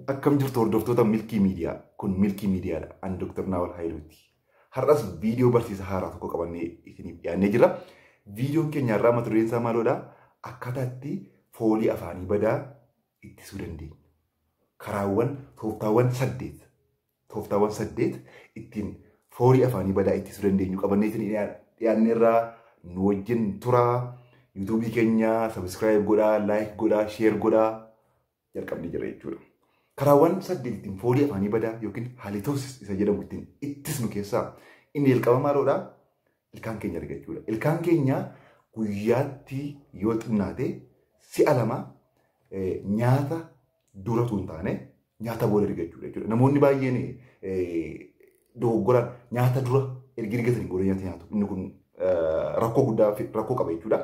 Akkam jirtu hordoftoota Milkii Miidiyaa. Kun Milkii Miidiyaadha. Ani Dr. Naawal Haayiluuti. Har'as viidiyoo barsiisa haaraa tokko qabannee isiniif dhiyaannee jira. Viidiyoon keenya irraa mata dureen isaa maalidha? Akkaataa itti foolii afaanii badaa ittisuu dandeenya. Karaawwan tooftaawwan saddeet ittiin foolii afaanii badaa ittisuu dandeenyu qabannee isiniif dhiyaannee irraa nu wajjin turaa. YouTube keenya subscribe godhaa, like godhaa, share godhaa jalqabnee jira jechuudha. Karaawwan saddeet ittiin foolii afaanii badaa yookiin haalitosis isa jedhamu ittiin ittisnu keessaa inni jalqaba maalidha? Ilkaan keenya rigachuudha. Ilkaan keenya guyyaatti yoo xinnaate si'a lama nyaata dura osoo hin taane nyaata booda rigachuudha jechuudha. Namoonni baay'een dogoggoraan nyaata dura ergi rigatanii booda nyaata nyaatu. Inni kun rakkoo guddaa rakkoo qaba jechuudha.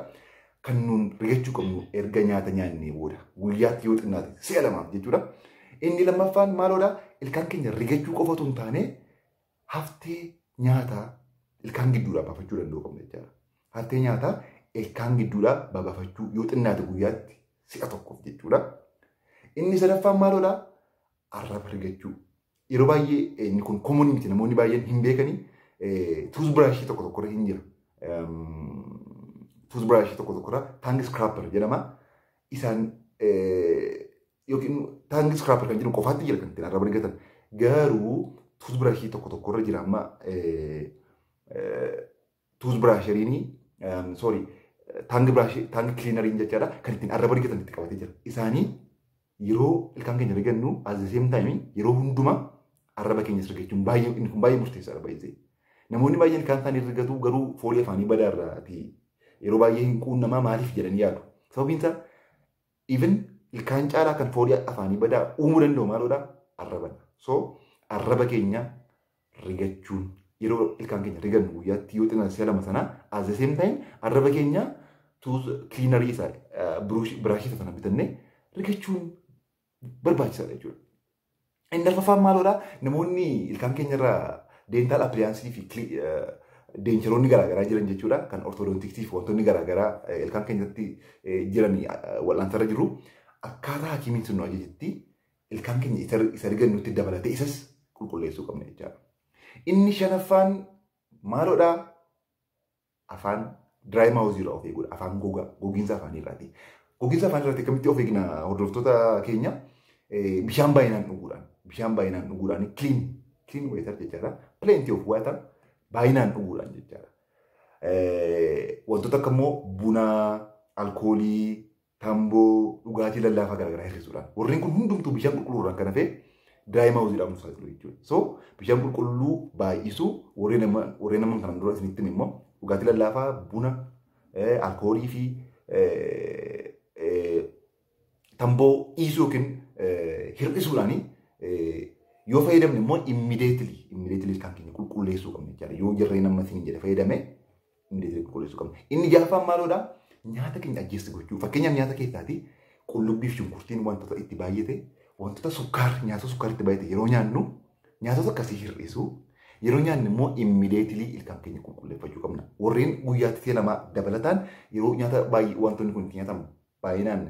Kan nuun rigachuu qabnu erga nyaata nyaannee booda guyyaatti yoo xinnaate si'a lamaaf jechuudha. Inni lammaffaan maalidha? Ilkaan keenya rigachuu qofa osoo hin taane haftee nyaataa ilkaan gidduudhaa baafachuu danda'u qabna jechuudha. Haftee nyaataa ilkaan gidduudhaa baafachuu yoo xinnaate guyyaatti si'a tokkoof jechuudha. Inni sadaffaan maalidha? Arraba rigachuu. Yeroo baay'ee inni kun komoon miti, namoonni baay'een hin beekanii tuusbiraashii tokko tokkorra hin jira. Tuusbiraashii tokko tokkorra taangi scraapper jedhama. Isaan yookiin taangi scraapper kan jedhamu qofaatti jira kan ittiin arraba rigatan. Garuu tuusbiraashii tokko tokkorra jira amma tuusbiraasheriinii taangi kiliinariin jechaadha kan ittiin arraba rigatan itti qabatee jira. Isaanii yeroo ilkaan keenya rigannu at the same time yeroo hundumaa arraba keenyas rigachuun inni kun baay'ee murteessaadha baay'ee. Namoonni baay'een ilkaan isaanii rigatu garuu foolii afaanii badaa irraati yeroo baay'ee hin quunnamaa maaliif jedhanii yaadu. Sababiin isaa even ilkaan caalaa kan foolii afaanii badaa uumuu danda'u maalidha? Arrabadha. So arraba keenya rigachuun yeroo ilkaan keenya rigannu guyyaatti yoo xinnaate si'a lama sana at the same time arraba keenya kiliinarii isaa biraashii sana bitannee rigachuun barbaachisaadha jechuudha. Inni arfaffaan maalidha? Namoonni ilkaan keenya irraa deental appiliyaansii fi deencharoonni garaagaraa jiran jechuudha. Kan ortodontiksii fi wantoonni garaagaraa ilkaan keenyatti jiran wal'aansarra jiru. Akkaataa hakiimiin sun nu ajajetti ilkaan keenya isa rigannutti dabalatee isas qulqulleessuu qabna jechuudha. Inni shanaffaan maalidha? Afaan dry mouth irraa of eeguudha. Afaan gogiinsa afaanii irraati. Gogiinsa afaanii irratti akkamitti of eegna hordoftoota keenya? Bishaan baay'inaan dhuguudhaan clean water jechaadha. Plenty of water baay'inaan dhuguudhaan jechaadha. Wantoota akka immoo buna, alkoolii, tamboo, dhugaatii lallaafaa garaagaraa hir'isuudhaan. Warreen kun hundumtuu bishaan qulqulluudhaan kan hafe dry mouth jedhamu saaxilu jechuudha. So bishaan qulqulluu baay'isuu warreen amma kanan dura isinitti immoo dhugaatii lallaafaa, buna, alkoolii fi tamboo dhiisuu yookiin hir'isuudhaan yoo fayyadamne immoo immediately ilkaan keenya qulqulleessuu qabna jechuudha. Yoo jarreen amma isin jedhe fayyadame immediately qulqulleessuu qabna. Inni jaaffaan maalidha? Nyaata keenya ajjeessu gochuu. Fakkeenyaaf nyaata keessaati qullubbii fi shunkurtiin wantoota itti baay'ate, wantoota nyaata sukkaara itti baay'ate yeroo nyaannu nyaatota akkasii hir'isuu. Yeroo nyaannu immoo immediately ilkaan keenya qulqulleeffachuu qabna. Warreen guyyaatti si'a lama dabalataan yeroo nyaata baay'ee wantoonni kun itti nyaatamu baay'inaan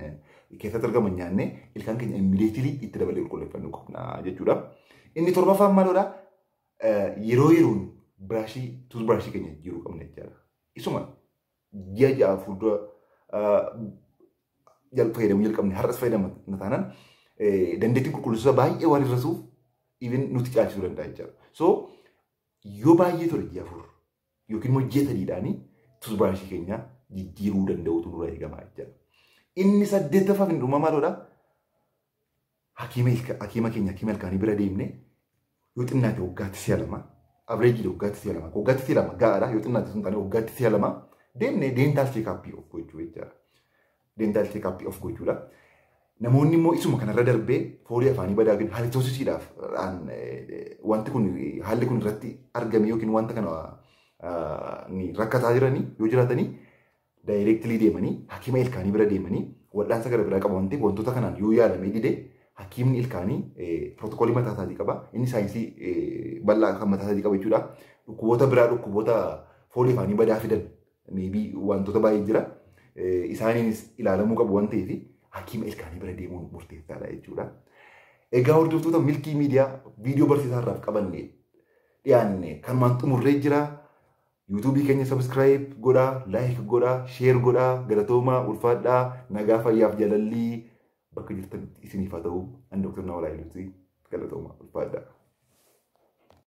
keessatti argaman nyaanne ilkaan keenya immediately itti dabalee qulqulleeffachuu qabna jechuudha. Inni torbaffaan maalidha? Yeroo yeroon tuusbiraashii keenya jiruu qabna jechuudha. Isuma ji'a ja'a fuuldura fayyadamuu jalqabne har'as fayyadamna taanaan dandeettiin qulqulleessuusaa baay'ee waan hir'isuuf even nuti caalchisuu danda'a jechuudha. So yoo baay'ee ture ji'a afur yookiin immoo ji'a sadiidhaanii tuusbiraashii keenya jijjiiruu danda'utu nurraa eegama jechuudha. Inni saddeettaffaa inni dhumaa maalidha? Hakiima ilkaanii bira deemne yoo xinnaate waggaatti si'a lama, averejii waggaatti si'a lama gahaadha. Yoo xinnaate sun taane waggaatti si'a lama deemne deental check-up of gochuu jechuudha. Deental check-up of gochuudha. Namoonni immoo isuma kanarra darbee foolii afaanii badaa yookiin haalitoosisiidhaaf haalli kun irratti argame yookiin wanta kana rakkataa jiranii yoo jiraatanii daayireektilii deemanii hakiima ilkaanii bira deemanii wal'aansa gara biraa qaba waan ta'eef wantoota kanaan yoo yaalamee dide hakiimni ilkaanii pirootokoolii mataa isaatii qaba. Inni saayinsii bal'aa kan mataa isaatii qaba jechuudha. Dhukkuboota biraa dhukkuboota foolii afaanii badaa fidan wantoota baay'ee jira. Isaaniinis ilaalamuu qabu waan ta'eef hakiima ilkaanii bira deemuun murteessaadha jechuudha. Egaa hordoftoota Milkii Miidiyaa viidiyoo barsiisaa irraaf qabannee dhiyaanne kanumaan xumurree jira. YouTube keenya subscribe godhaa, like godhaa, share godhaa, galatoomaa, ulfaadhaa, nagaa fayyaaf jaalallii bakka jirtan isiniif haa ta'u. Ani Dr. Naawwal Hayiluuti. Galatoomaa, ulfaadhaa.